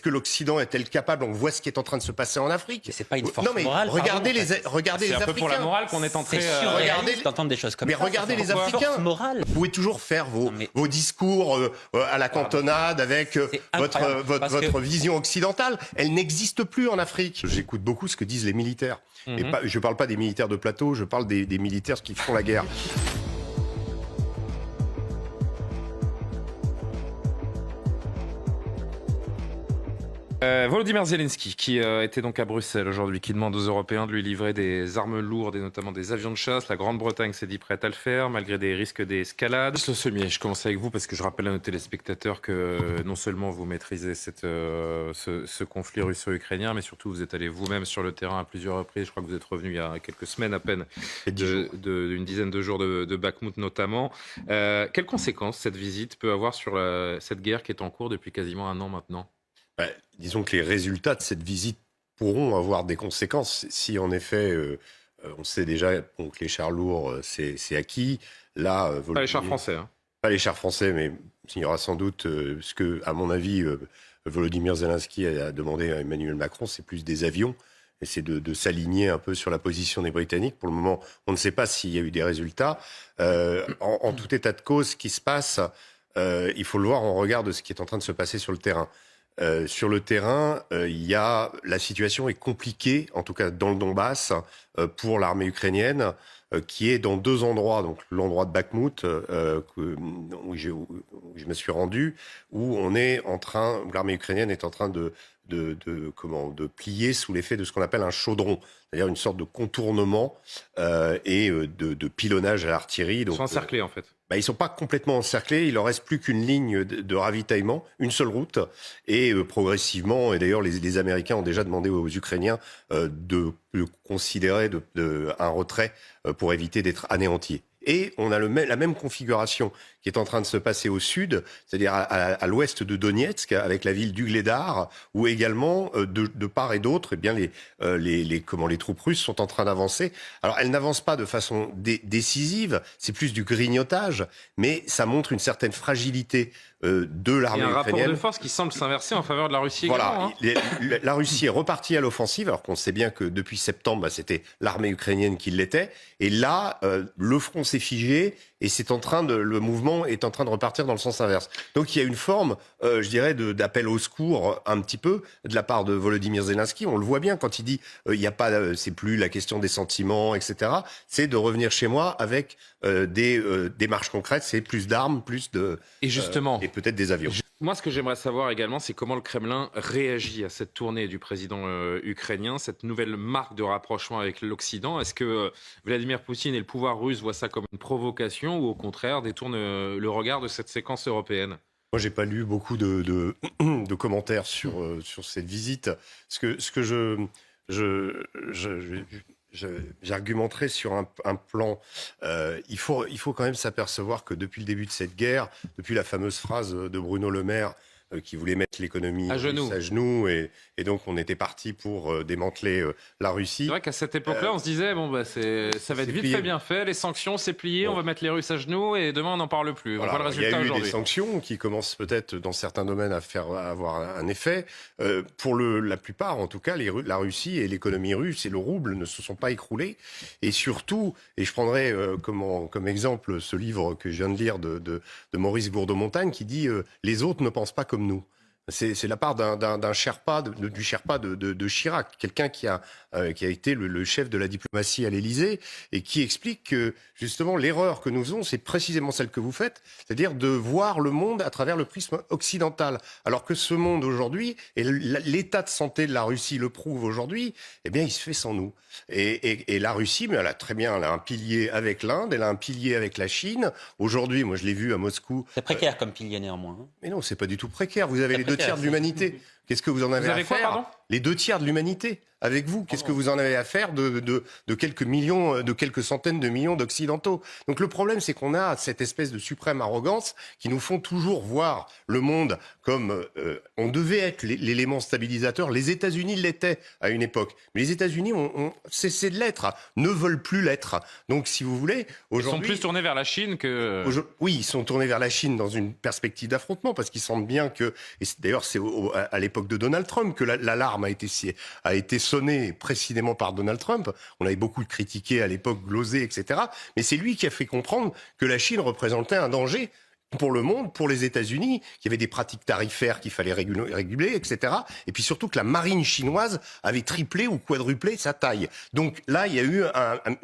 est-ce que l'Occident est-elle capable? On voit ce qui est en train de se passer en Afrique. Mais c'est pas une force non, mais morale. Regardez pardon, les C'est un peu Africains. pour la morale qu'on est entré. C'est surréaliste d'entendre des choses comme Mais ça. regardez les Pourquoi Africains. Force morale. Vous pouvez toujours faire Non, mais- vos discours à la cantonade avec incroyable, parce que- votre vision occidentale. Elle n'existe plus en Afrique. J'écoute beaucoup ce que disent les militaires. Et je ne parle pas des militaires de plateau, je parle des militaires qui font la guerre. Volodymyr Zelensky, qui était donc à Bruxelles aujourd'hui, qui demande aux Européens de lui livrer des armes lourdes et notamment des avions de chasse. La Grande-Bretagne s'est dit prête à le faire, malgré des risques d'escalade. Le Sommier, je commence avec vous parce que je rappelle à nos téléspectateurs que non seulement vous maîtrisez ce conflit russo-ukrainien, mais surtout vous êtes allé vous-même sur le terrain à plusieurs reprises. Je crois que vous êtes revenu il y a quelques semaines à peine, d'une dizaine de jours de Bakhmout notamment. Quelles conséquences cette visite peut avoir sur cette guerre qui est en cours depuis quasiment un an maintenant ? Disons que les résultats de cette visite pourront avoir des conséquences. Si en effet, on sait déjà que les chars lourds, c'est acquis. Là, Pas les chars français. Hein. Pas les chars français, mais il y aura sans doute, ce que, à mon avis, Volodymyr Zelensky a demandé à Emmanuel Macron, c'est plus des avions. Et c'est de s'aligner un peu sur la position des Britanniques. Pour le moment, on ne sait pas s'il y a eu des résultats. En tout état de cause, ce qui se passe, il faut le voir en regard de ce qui est en train de se passer sur le terrain. Sur le terrain, la situation est compliquée, en tout cas dans le Donbass, pour l'armée ukrainienne, qui est dans deux endroits. Donc l'endroit de Bakhmout, où je me suis rendu, où l'armée ukrainienne est en train de plier sous l'effet de ce qu'on appelle un chaudron, c'est-à-dire une sorte de contournement et de pilonnage à l'artillerie. Ils sont encerclés en fait. Ils ne sont pas complètement encerclés, il ne leur reste plus qu'une ligne de ravitaillement, une seule route, et progressivement, et d'ailleurs les Américains ont déjà demandé aux Ukrainiens de considérer un retrait pour éviter d'être anéantis. Et on a la même configuration qui est en train de se passer au sud, c'est-à-dire à l'ouest de Donetsk, avec la ville d'Ugledar, où également, de part et d'autre, eh bien les troupes russes sont en train d'avancer. Alors, elles n'avancent pas de façon décisive, c'est plus du grignotage, mais ça montre une certaine fragilité de l'armée ukrainienne. Il y a un rapport de force qui semble s'inverser en faveur de la Russie voilà, également. La Russie est repartie à l'offensive, alors qu'on sait bien que depuis septembre, c'était l'armée ukrainienne qui l'était. Et là, le front s'est figé et le mouvement est en train de repartir dans le sens inverse. Donc il y a une forme, je dirais, d'appel au secours un petit peu de la part de Volodymyr Zelensky. On le voit bien quand il dit c'est plus la question des sentiments, etc. C'est de revenir chez moi avec des démarches concrètes, c'est plus d'armes, plus de et justement, et peut-être des avions. Moi, ce que j'aimerais savoir également, c'est comment le Kremlin réagit à cette tournée du président ukrainien, cette nouvelle marque de rapprochement avec l'Occident. Est-ce que Vladimir Poutine et le pouvoir russe voient ça comme une provocation ou au contraire détournent le regard de cette séquence européenne ? Moi, j'ai pas lu beaucoup de commentaires sur cette visite. Ce que j'argumenterai sur un plan. Il faut quand même s'apercevoir que depuis le début de cette guerre, depuis la fameuse phrase de Bruno Le Maire qui voulait mettre l'économie à genoux et donc on était parti pour démanteler la Russie. C'est vrai qu'à cette époque-là, on se disait ça va être vite fait, bien fait, les sanctions c'est plié, on va mettre les Russes à genoux et demain on n'en parle plus. Voilà, on voit le résultat aujourd'hui. Il y a eu aujourd'hui. des sanctions qui commencent peut-être dans certains domaines à avoir un effet. Pour la plupart, en tout cas, la Russie et l'économie russe et le rouble ne se sont pas écroulés. Et surtout, et je prendrai comme exemple ce livre que je viens de lire de Maurice Gourdeau-Montagne qui dit « Les autres ne pensent pas comme nous ». C'est la part d'un Sherpa, du Sherpa de Chirac, quelqu'un qui a été le chef de la diplomatie à l'Élysée et qui explique que justement l'erreur que nous faisons, c'est précisément celle que vous faites, c'est-à-dire de voir le monde à travers le prisme occidental. Alors que ce monde aujourd'hui, et l'état de santé de la Russie le prouve aujourd'hui, eh bien il se fait sans nous. Et la Russie, mais elle a un pilier avec l'Inde, elle a un pilier avec la Chine. Aujourd'hui, moi je l'ai vu à Moscou. C'est précaire comme pilier néanmoins. Mais non, c'est pas du tout précaire. Vous avez les 2 tiers de l'humanité. Qu'est-ce que vous en avez à faire ? Quoi, pardon ? Les 2 tiers de l'humanité. avec vous. Qu'est-ce que vous en avez à faire de quelques millions, de quelques centaines de millions d'Occidentaux? Donc le problème, c'est qu'on a cette espèce de suprême arrogance qui nous font toujours voir le monde comme on devait être l'élément stabilisateur. Les États-Unis l'étaient à une époque, mais les États-Unis ont cessé de l'être, ne veulent plus l'être. Donc si vous voulez, aujourd'hui... Ils sont plus tournés vers la Chine que... Oui, ils sont tournés vers la Chine dans une perspective d'affrontement, parce qu'ils sentent bien que... Et d'ailleurs, c'est à l'époque de Donald Trump que l'alarme a été sonnée précisément par Donald Trump. On avait beaucoup critiqué à l'époque, glosé, etc. Mais c'est lui qui a fait comprendre que la Chine représentait un danger pour le monde, pour les États-Unis, qu'il y avait des pratiques tarifaires qu'il fallait réguler, etc. Et puis surtout que la marine chinoise avait triplé ou quadruplé sa taille. Donc là, il y a eu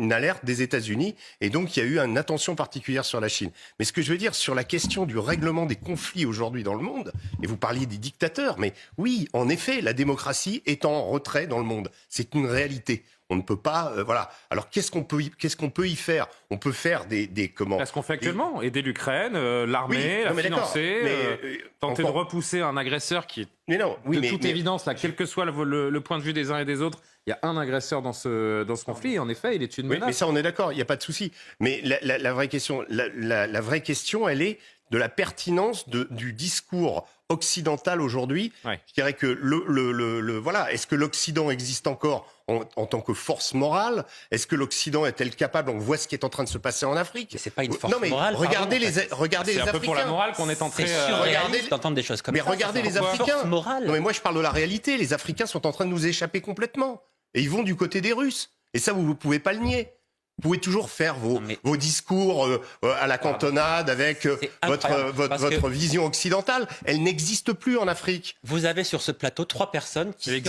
une alerte des États-Unis et donc il y a eu une attention particulière sur la Chine. Mais ce que je veux dire sur la question du règlement des conflits aujourd'hui dans le monde, et vous parliez des dictateurs, mais oui, en effet, la démocratie est en retrait dans le monde. C'est une réalité. On ne peut pas, voilà. Alors qu'est-ce qu'on peut y faire? On peut faire des comment? Ce qu'on fait actuellement, aider l'Ukraine, l'armée, la financer, tenter de repousser un agresseur qui est de toute évidence, là, quel que soit le point de vue des uns et des autres, il y a un agresseur dans ce conflit. Et en effet, il est une menace. Mais ça, on est d'accord, il n'y a pas de souci. Mais la vraie question, la vraie question, elle est de la pertinence du discours occidental aujourd'hui. Ouais. Je dirais que voilà, est-ce que l'Occident existe encore en tant que force morale? Est-ce que l'Occident est-elle capable? On voit ce qui est en train de se passer en Afrique. Mais c'est pas une force morale. Regardez les Africains. C'est un peu pour la morale qu'on est en train de regarder d'entendre des choses comme ça. Mais regardez les Africains. Non, mais moi je parle de la réalité. Les Africains sont en train de nous échapper complètement. Et ils vont du côté des Russes. Et ça, vous ne pouvez pas le nier. Vous pouvez toujours faire vos discours à la cantonade avec votre vision occidentale. Elle n'existe plus en Afrique. Vous avez sur ce plateau 3 personnes qui,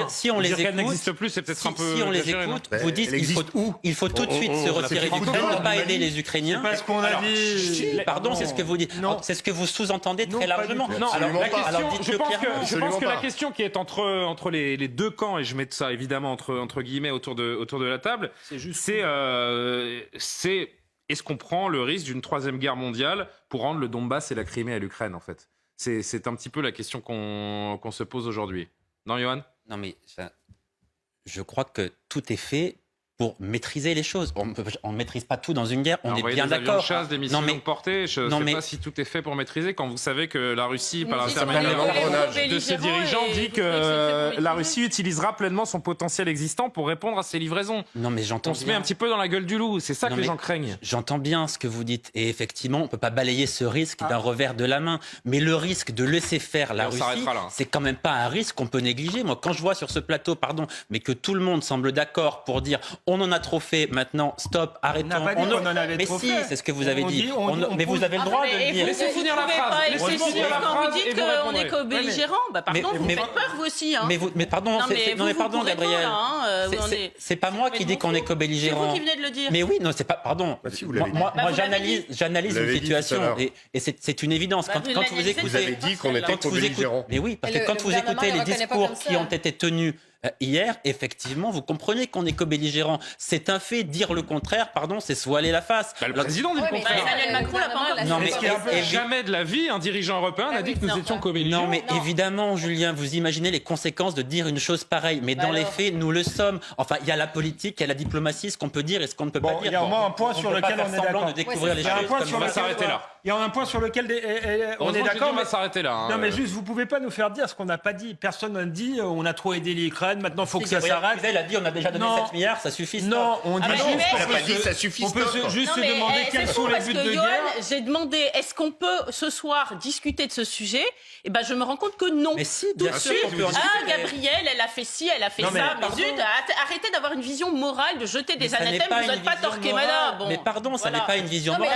si on les écoute, elle n'existe plus, c'est peut-être un peu. Si on les écoute, vous dites il faut tout de suite se retirer d'Ukraine, ne pas aider les Ukrainiens. C'est pas ce qu'on a dit. Pardon, c'est ce que vous dites. C'est ce que vous sous-entendez très largement. Non, je pense que la question qui est entre les deux camps, et je mets ça évidemment entre guillemets autour de la table, c'est est-ce qu'on prend le risque d'une 3e guerre mondiale pour rendre le Donbass et la Crimée à l'Ukraine, en fait? C'est un petit peu la question qu'on se pose aujourd'hui. Non, Johan? Non, mais je crois que tout est fait pour maîtriser les choses. On ne maîtrise pas tout dans une guerre, on est bien d'accord. Des chasse, des missiles longue portée, je ne sais pas si tout est fait pour maîtriser, quand vous savez que la Russie, par l'intermédiaire de ses dirigeants, dit que la Russie utilisera pleinement son potentiel existant pour répondre à ses livraisons. Non, mais j'entends. On se met un petit peu dans la gueule du loup, c'est ça que les gens craignent. J'entends bien ce que vous dites, et effectivement, on ne peut pas balayer ce risque d'un revers de la main. Mais le risque de laisser faire la Russie, c'est quand même pas un risque qu'on peut négliger. Moi, quand je vois sur ce plateau, mais que tout le monde semble d'accord pour dire on en a trop fait, maintenant, stop, arrêtons. On n'a pas dit qu'on en avait trop fait. Mais si, c'est ce que vous avez dit. Mais vous avez le droit de le dire. Laissez finir la phrase. Quand vous dites qu'on est co-belligérant, pardon, vous faites peur, vous aussi. Mais pardon, Gabriel. C'est pas moi qui dis qu'on est co-belligérant. C'est vous qui venez de le dire. Mais oui, non, c'est pas... Pardon. Moi, j'analyse une situation, et c'est une évidence. Quand vous écoutez... Vous avez dit qu'on était co-belligérant. Mais oui, parce que quand vous écoutez les discours qui ont été tenus hier, effectivement, vous comprenez qu'on est co-belligérant. C'est un fait. Dire le contraire, pardon, c'est se voiler la face. Le président dit le contraire. Emmanuel Macron l'a pas encore dit. Jamais de la vie, un dirigeant européen n'a dit que nous étions co-belligérants. Non, mais évidemment, Julien, vous imaginez les conséquences de dire une chose pareille. Mais dans les faits, nous le sommes. Enfin, il y a la politique, il y a la diplomatie, ce qu'on peut dire et ce qu'on ne peut pas dire. Il y a au moins un point sur lequel on est d'accord. On va s'arrêter là. Il y a un point sur lequel on est d'accord. On va s'arrêter là. Non, mais juste, vous pouvez pas nous faire dire ce qu'on n'a pas dit. Personne n'a dit on a trop aidé l'Ukraine, maintenant il faut que ça s'arrête. Elle a dit on a déjà donné 7 milliards, ça suffit. Non, on dit juste ça suffit. On peut juste se demander quels sont les buts de guerre. J'ai demandé est-ce qu'on peut ce soir discuter de ce sujet? Et ben je me rends compte que non. Mais si, bien sûr. Gabrielle, elle a fait ci, elle a fait ça. Mais zut, arrêtez d'avoir une vision morale, de jeter des anathèmes. Vous n'êtes pas torqué, madame. Mais pardon, ça n'est pas une vision morale.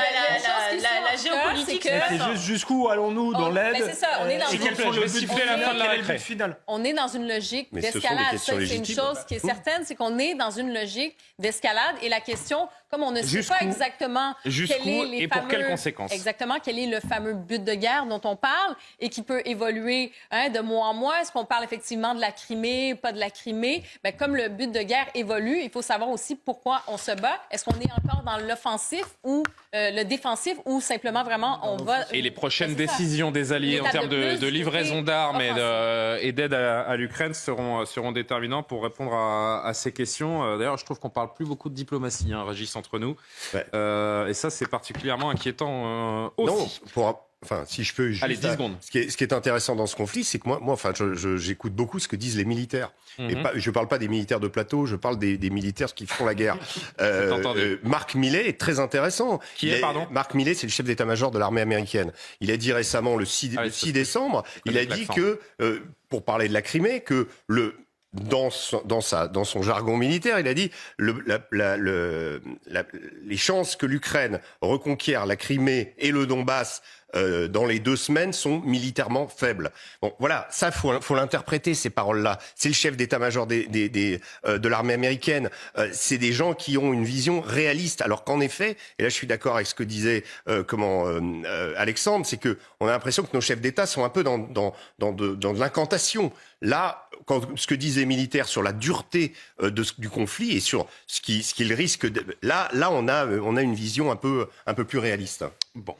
La géopolitique, c'est juste jusqu'où allons-nous dans l'aide? C'est ça, on est dans et quel sont le but final? On est dans une logique d'escalade. C'est une chose qui est certaine, c'est qu'on est dans une logique d'escalade. Et la question, comme on ne sait pas exactement quelles conséquences. Exactement, quel est le fameux but de guerre dont on parle et qui peut évoluer de mois en mois. Est-ce qu'on parle effectivement de la Crimée, pas de la Crimée? Ben, comme le but de guerre évolue, il faut savoir aussi pourquoi on se bat. Est-ce qu'on est encore dans l'offensif ou le défensif ou simplement vraiment on va... Et les prochaines décisions des Alliés en termes de livraison d'armes et d'aide à l'Ukraine seront seront déterminants pour répondre à ces questions. D'ailleurs, je trouve qu'on parle plus beaucoup de diplomatie, Régis, entre nous. Ouais. Et ça, c'est particulièrement inquiétant aussi. Non, enfin, si je peux juste... Allez, 10 secondes. Ce qui est intéressant dans ce conflit, c'est que moi j'écoute beaucoup ce que disent les militaires. Et je ne parle pas des militaires de plateau, je parle des militaires qui font la guerre. Mark Milley est très intéressant. Mark Milley, c'est le chef d'état-major de l'armée américaine. Il a dit récemment, le 6 décembre, il a dit que, pour parler de la Crimée, que dans son jargon militaire, il a dit les chances que l'Ukraine reconquiert la Crimée et le Donbass dans les 2 semaines sont militairement faibles. Bon, voilà, ça faut l'interpréter, ces paroles-là. C'est le chef d'état-major de l'armée américaine. C'est des gens qui ont une vision réaliste. Alors qu'en effet, et là je suis d'accord avec ce que disait Alexandre, c'est que on a l'impression que nos chefs d'État sont un peu dans de l'incantation. Là, ce que disent les militaires sur la dureté du conflit et sur ce qu'il risque, là on a une vision un peu plus réaliste. Bon.